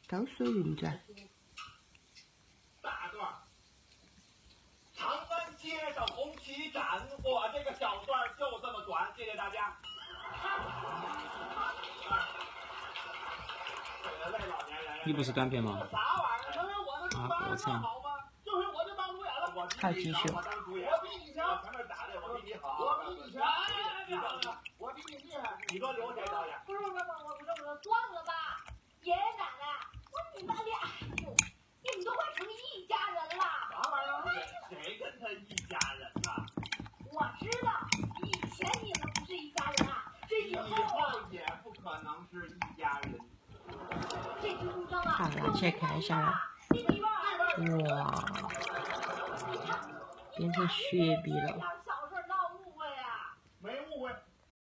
高手运转。大段。长安街上红旗展，我这个小段就这么短，谢谢大家。你不是短片吗？啊，国产。好，继续。我比你强，前面打的我比你好，我比你强，我比你厉害，你多留谁导演？不是，算了吧，爷爷奶奶，你们俩，你们都快成一家人了。啥玩意儿？谁跟他一家人呐？我知道，以前你们不是一家人啊，这以后也不可能是一家人。这支书生啊，好，拿起来看一下了。哇，变成雪碧了。